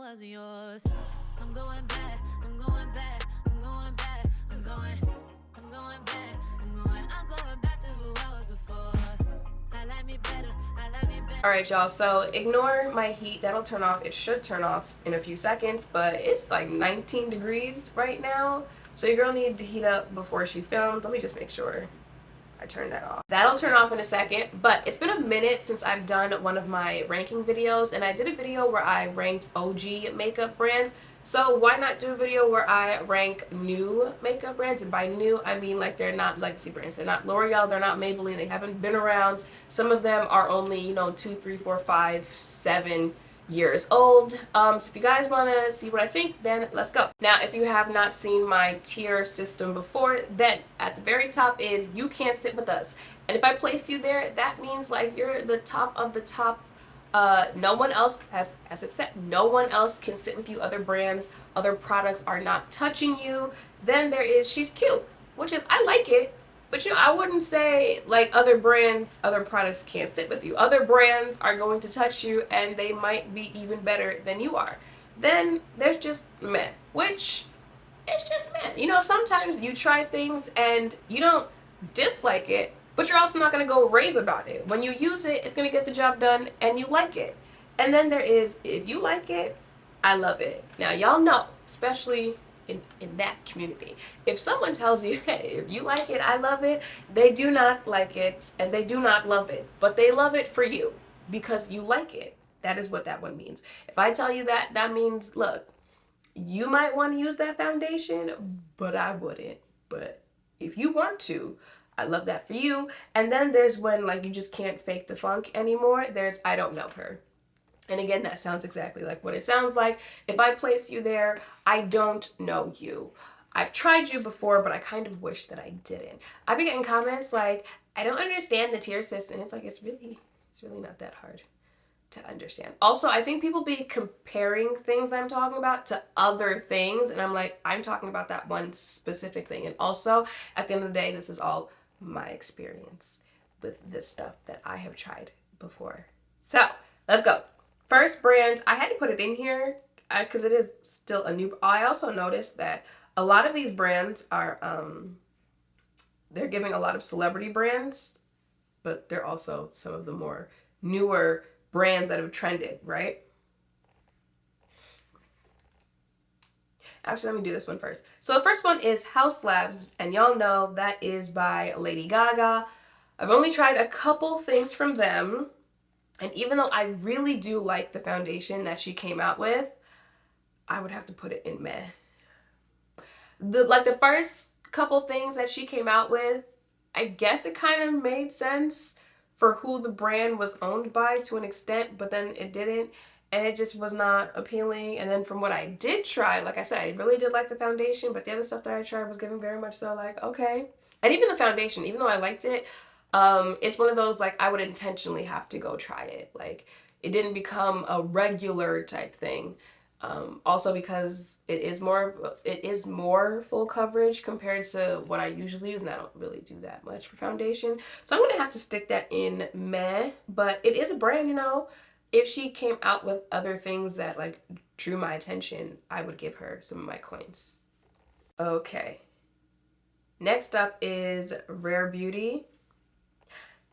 wasn't yours. I'm going back, I'm going back, I'm going back, I'm going back, I'm going back to who I was before. I like me better, I like me better. Alright y'all, so ignore my heat, that'll turn off. It should turn off in a few seconds, but it's like 19 degrees right now, so your girl needed to heat up before she filmed. Let me just make sure I turned that off. That'll turn off in a second, but it's been a minute since I've done one of my ranking videos, and I did a video where I ranked OG makeup brands. So why not do a video where I rank new makeup brands? And by new, I mean like they're not legacy brands. They're not L'Oreal, they're not Maybelline, they haven't been around. Some of them are only, you know, 2, 3, 4, 5, 7 years old. So if you guys want to see what I think, then let's go. Now, if you have not seen my tier system before, then at the very top is you can't sit with us. And if I place you there, that means like you're the top of the top. No one else, as it said, no one else can sit with you. Other brands, other products are not touching you. Then there is she's cute, which is, I like it. But you know, I wouldn't say like other brands, other products can't sit with you. Other brands are going to touch you and they might be even better than you are. Then there's just meh, which it's just meh. You know, sometimes you try things and you don't dislike it, but you're also not going to go rave about it. When you use it, it's going to get the job done and you like it. And then there is, if you like it, I love it. Now, y'all know, especially in that community, if someone tells you, hey, if you like it, I love it, they do not like it and they do not love it, but they love it for you because you like it. That is what that one means. If I tell you that, that means, look, you might want to use that foundation, but I wouldn't. But if you want to, I love that for you. And then there's when like you just can't fake the funk anymore. There's I don't know her. And again, that sounds exactly like what it sounds like. If I place you there, I don't know you. I've tried you before, but I kind of wish that I didn't. I've been getting comments like, I don't understand the tier system. It's like, it's really not that hard to understand. Also, I think people be comparing things I'm talking about to other things, and I'm like, I'm talking about that one specific thing. And also, at the end of the day, this is all my experience with this stuff that I have tried before. So, let's go. First brand, I had to put it in here because it is still a new. I also noticed that a lot of these brands are, they're giving a lot of celebrity brands, but they're also some of the more newer brands that have trended, right? Actually, let me do this one first. So the first one is Haus Labs, and y'all know that is by Lady Gaga. I've only tried a couple things from them, and even though I really do like the foundation that she came out with, I would have to put it in meh. The first couple things that she came out with, I guess it kind of made sense for who the brand was owned by to an extent, but then it didn't, and it just was not appealing. And then from what I did try, like I said, I really did like the foundation, but the other stuff that I tried was giving very much so like, okay. And even the foundation, even though I liked it, it's one of those like I would intentionally have to go try it. Like it didn't become a regular type thing. Also because it is more full coverage compared to what I usually use, and I don't really do that much for foundation. So I'm gonna have to stick that in meh, but it is a brand, you know. If she came out with other things that like drew my attention, I would give her some of my coins. Okay. Next up is REM Beauty.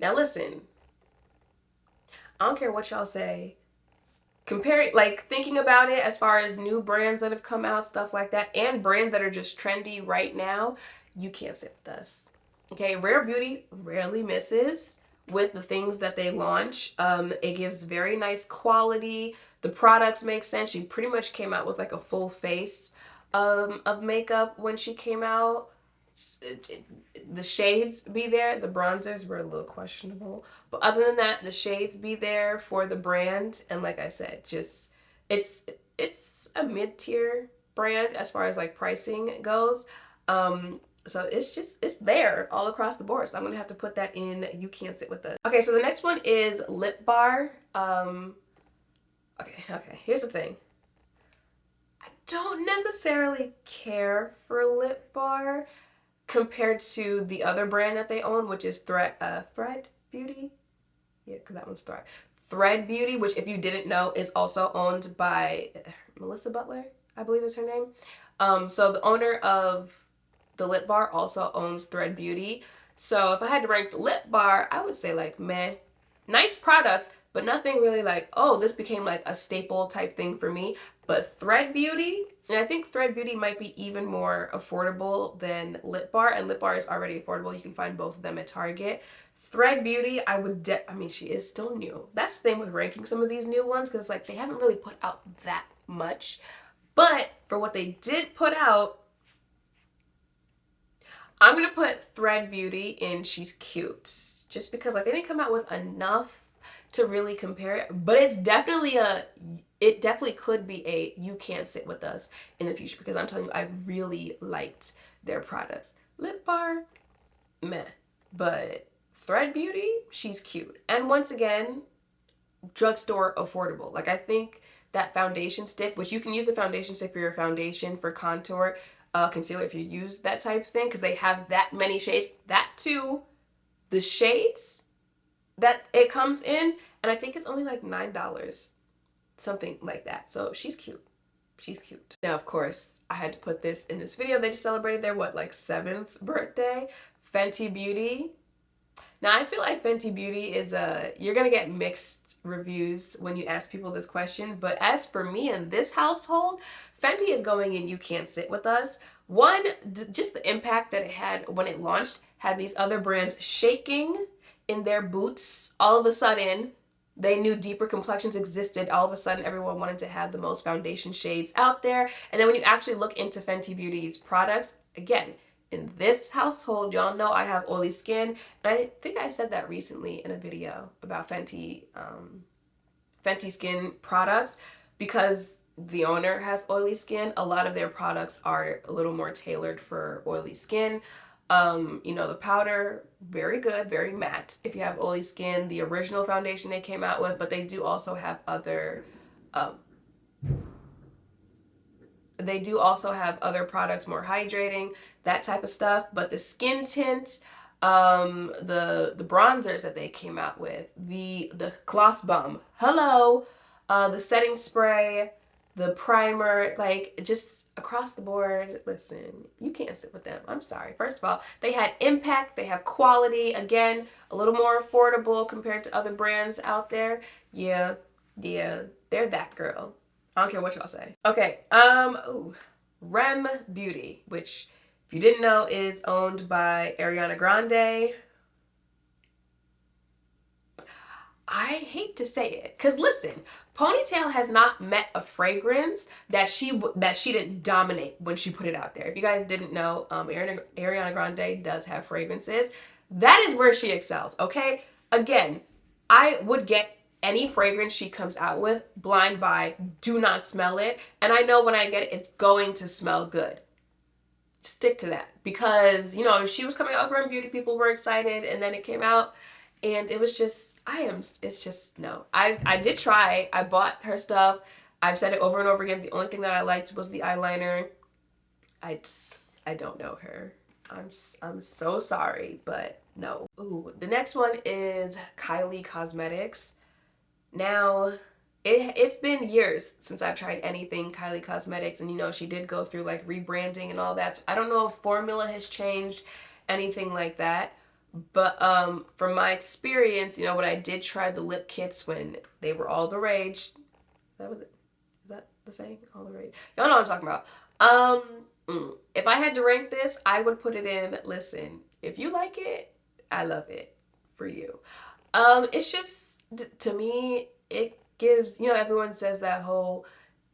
Now listen, I don't care what y'all say. Comparing, like thinking about it as far as new brands that have come out, stuff like that, and brands that are just trendy right now, you can't sit with us. Okay, REM Beauty rarely misses with the things that they launch. It gives very nice quality. The products make sense. She pretty much came out with like a full face of makeup when she came out. The shades be there. The bronzers were a little questionable, but other than that, the shades be there for the brand. And like I said, just it's a mid-tier brand as far as like pricing goes. So it's there all across the board. So I'm gonna have to put that in you can't sit with us. Okay, so the next one is Lip Bar. Okay, here's the thing. I don't necessarily care for Lip Bar compared to the other brand that they own, which is Thread Beauty. Yeah, because that one's Thread Beauty, which if you didn't know is also owned by Melissa Butler, I believe is her name. So the owner of the lip bar also owns Thread Beauty. So if I had to rank the lip bar, I would say like meh. Nice products, but nothing really like, oh, this became like a staple type thing for me. But Thread Beauty, and I think Thread Beauty might be even more affordable than Lip Bar, and Lip Bar is already affordable. You can find both of them at Target. Thread Beauty, I mean, she is still new. That's the thing with ranking some of these new ones, because like they haven't really put out that much. But for what they did put out, I'm gonna put Thread Beauty in She's Cute. Just because like they didn't come out with enough to really compare it. But it definitely could be a you can't sit with us in the future, because I'm telling you, I really liked their products. Lip Bar, meh. But Thread Beauty, She's Cute. And once again, drugstore affordable. Like I think that foundation stick, which you can use the foundation stick for your foundation, for contour, concealer if you use that type of thing, because they have that many shades. That too, the shades that it comes in, and I think it's only like $9, something like that. So she's cute. She's cute. Now, of course, I had to put this in this video. They just celebrated their like 7th birthday. Fenty Beauty. Now, I feel like Fenty Beauty is you're gonna get mixed reviews when you ask people this question, but as for me in this household, Fenty is going in You Can't Sit With Us. One, just the impact that it had when it launched, had these other brands shaking in their boots. All of a sudden, they knew deeper complexions existed. All of a sudden, everyone wanted to have the most foundation shades out there. And then when you actually look into Fenty Beauty's products, again, in this household, y'all know I have oily skin. And I think I said that recently in a video about Fenty skin products, because the owner has oily skin. A lot of their products are a little more tailored for oily skin. The powder, very good, very matte if you have oily skin. The original foundation they came out with, but they do also have other products, more hydrating, that type of stuff. But the skin tint, the bronzers that they came out with, the gloss bomb, hello, the setting spray, the primer, like just across the board. Listen, you can't sit with them. I'm sorry. First of all, they had impact, they have quality. Again, a little more affordable compared to other brands out there. Yeah, they're that girl. I don't care what y'all say. Okay, REM Beauty, which if you didn't know is owned by Ariana Grande. I hate to say it, cause listen, Ponytail has not met a fragrance that she didn't dominate when she put it out there. If you guys didn't know, Ariana Grande does have fragrances. That is where she excels. Okay, again, I would get any fragrance she comes out with, blind buy, do not smell it, and I know when I get it, it's going to smell good. Stick to that, because she was coming out with REM Beauty, people were excited, and then it came out, and it was just it's just no. I did try. I bought her stuff. I've said it over and over again. The only thing that I liked was the eyeliner. I don't know her. I'm so sorry, but no. Ooh, the next one is Kylie Cosmetics. Now, it's been years since I've tried anything Kylie Cosmetics, and she did go through like rebranding and all that. So I don't know if formula has changed, anything like that. But from my experience, when I did try the lip kits when they were all the rage, is that the saying? All the rage. Y'all know what I'm talking about. If I had to rank this, I would put it in, listen, if you like it, I love it for you. It's just, to me, it gives, everyone says that whole,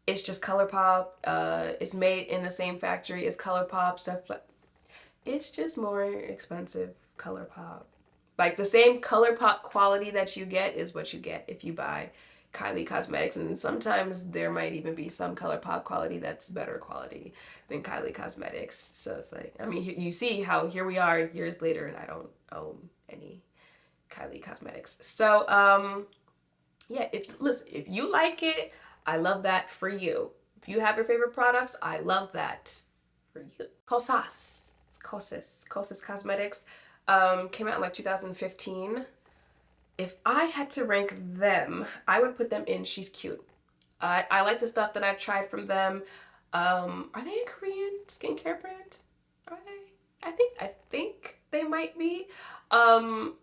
it's just ColourPop, it's made in the same factory as ColourPop, stuff like, it's just more expensive ColourPop. Like the same ColourPop quality that you get is what you get if you buy Kylie Cosmetics, and sometimes there might even be some ColourPop quality that's better quality than Kylie Cosmetics. So it's like, I mean, you see how here we are years later and I don't own any Kylie Cosmetics. So yeah, if you like it, I love that for you. If you have your favorite products, I love that for you. Cosas Cosmetics came out in like 2015. If I had to rank them, I would put them in She's Cute. I like the stuff that I've tried from them. Are they a Korean skincare brand? Are they? I think they might be. Um,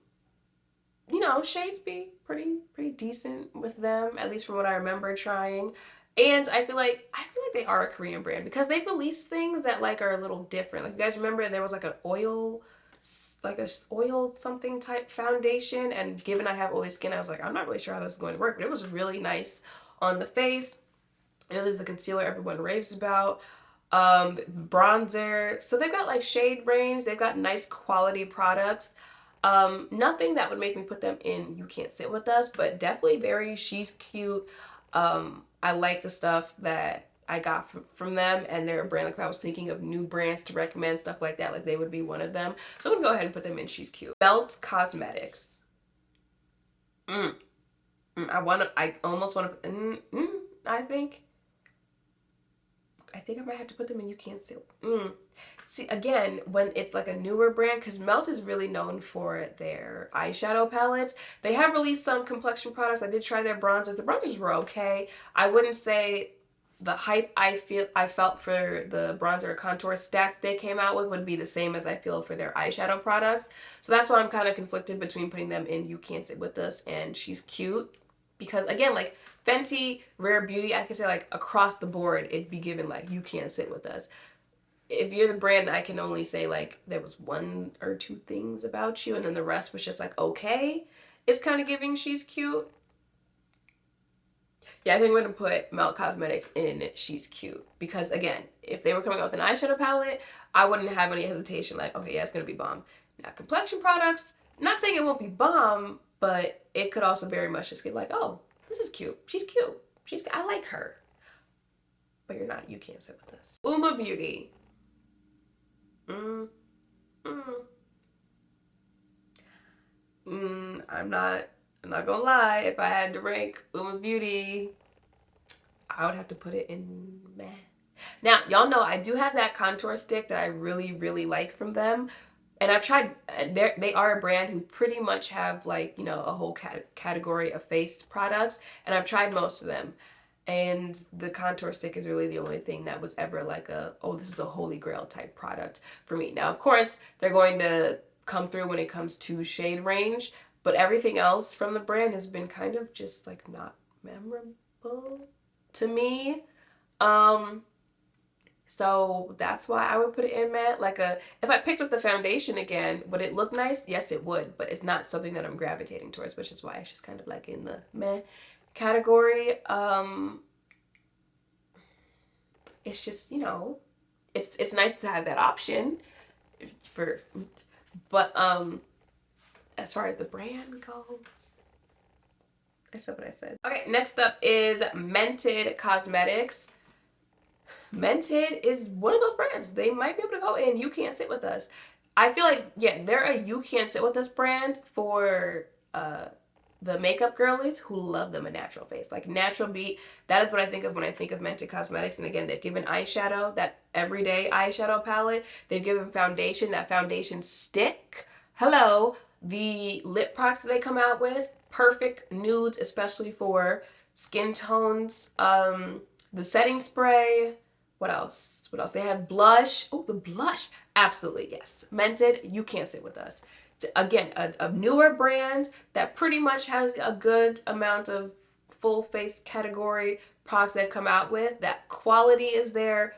you know, shades be pretty decent with them, at least from what I remember trying. And I feel like they are a Korean brand because they've released things that like are a little different. Like you guys remember there was like an oil like a oil something type foundation, and given I have oily skin, I was like, I'm not really sure how this is going to work, but it was really nice on the face. It is the concealer everyone raves about. Bronzer. So they've got like shade range. They've got nice quality products. Nothing that would make me put them in You Can't Sit With Us, but definitely very she's cute. I like the stuff that I got from them, and they're a brand. Like if I was thinking of new brands to recommend, stuff like that, like they would be one of them. So I'm gonna go ahead and put them in She's Cute. Melt Cosmetics. I almost wanna, I think I might have to put them in You Can't Sit. See, again, when it's like a newer brand, because Melt is really known for their eyeshadow palettes. They have released some complexion products. I did try their bronzers. The bronzers were okay. I wouldn't say the hype I felt for the bronzer or contour stack they came out with would be the same as I feel for their eyeshadow products. So that's why I'm kind of conflicted between putting them in You Can't Sit With Us and She's Cute. Because again, like Fenty, Rare Beauty, I could say like across the board, it'd be given like You Can't Sit With Us. If you're the brand, I can only say like there was one or two things about you and then the rest was just like okay. It's kind of giving She's Cute. Yeah, I think I'm gonna put Melt Cosmetics in She's Cute because again, if they were coming out with an eyeshadow palette, I wouldn't have any hesitation like, okay, yeah, it's gonna be bomb. Now complexion products, not saying it won't be bomb, but it could also very much just get like, oh, this is cute. She's cute. I like her. But you're not. You can't sit with us. Uoma Beauty. Mm, mm. I'm not gonna lie. If I had to rank Uoma Beauty, I would have to put it in meh. Now, y'all know I do have that contour stick that I really like from them. And I've tried, they are a brand who pretty much have like, you know, a whole category of face products. And I've tried most of them. And the contour stick is really the only thing that was ever like oh, this is a holy grail type product for me. Now, of course, they're going to come through when it comes to shade range. But everything else from the brand has been kind of just like not memorable to me. So that's why I would put it in matte. Like if I picked up the foundation again, would it look nice? Yes, it would, but it's not something that I'm gravitating towards, which is why it's just kind of like in the meh category. It's just, you know, it's nice to have that option but as far as the brand goes, I said what I said. Okay, next up is Mented Cosmetics. Mented is one of those brands. They might be able to go in You Can't Sit With Us. I feel like, yeah, they're a You Can't Sit With Us brand for the makeup girlies who love them a natural face. Like natural beat, that is what I think of when I think of Mented Cosmetics. And again, they've given eyeshadow, that everyday eyeshadow palette. They've given foundation, that foundation stick. Hello. The lip products that they come out with, perfect nudes, especially for skin tones. The setting spray. What else? They have blush. Oh, the blush. Absolutely, yes. Mented, You Can't Sit With Us. Again, a newer brand that pretty much has a good amount of full face category products they've come out with. That quality is there.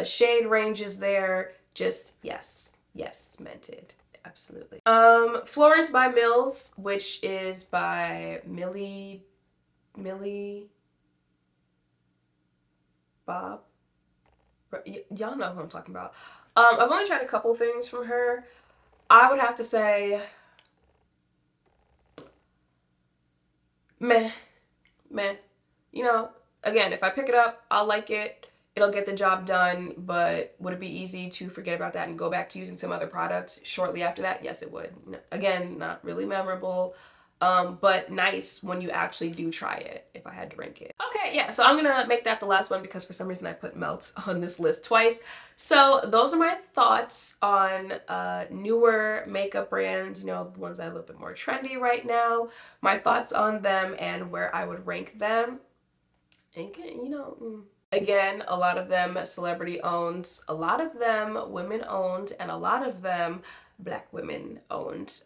Shade range is there. Just, yes, Mented. Absolutely. Florence by Mills, which is by Millie Bob. Y'all know who I'm talking about. I've only tried a couple things from her. I would have to say meh. You know, again, if I pick it up, I'll like it. It'll get the job done, but would it be easy to forget about that and go back to using some other products shortly after that? Yes, it would. Again, not really memorable, but nice when you actually do try it, if I had to rank it. Okay, yeah, so I'm gonna make that the last one because for some reason I put Melt on this list twice. So those are my thoughts on newer makeup brands, you know, the ones that are a little bit more trendy right now, my thoughts on them and where I would rank them. And again, a lot of them celebrity owned, a lot of them women owned, and a lot of them black women owned.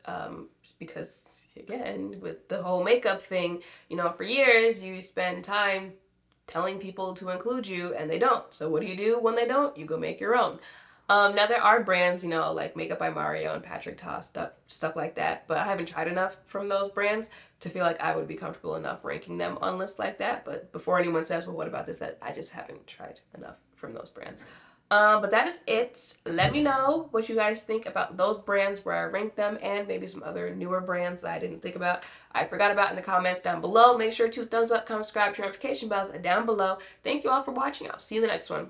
Because again, with the whole makeup thing, for years you spend time telling people to include you and they don't. So what do you do when they don't? You go make your own. Now there are brands, like Makeup by Mario and Patrick Ta, stuff like that, but I haven't tried enough from those brands to feel like I would be comfortable enough ranking them on lists like that. But before anyone says, well, what about this? That I just haven't tried enough from those brands. But that is it. Let me know what you guys think about those brands, where I rank them, and maybe some other newer brands that I didn't think about, I forgot about, in the comments down below. Make sure to thumbs up, comment, subscribe, turn notification bells down below. Thank you all for watching. I'll see you in the next one.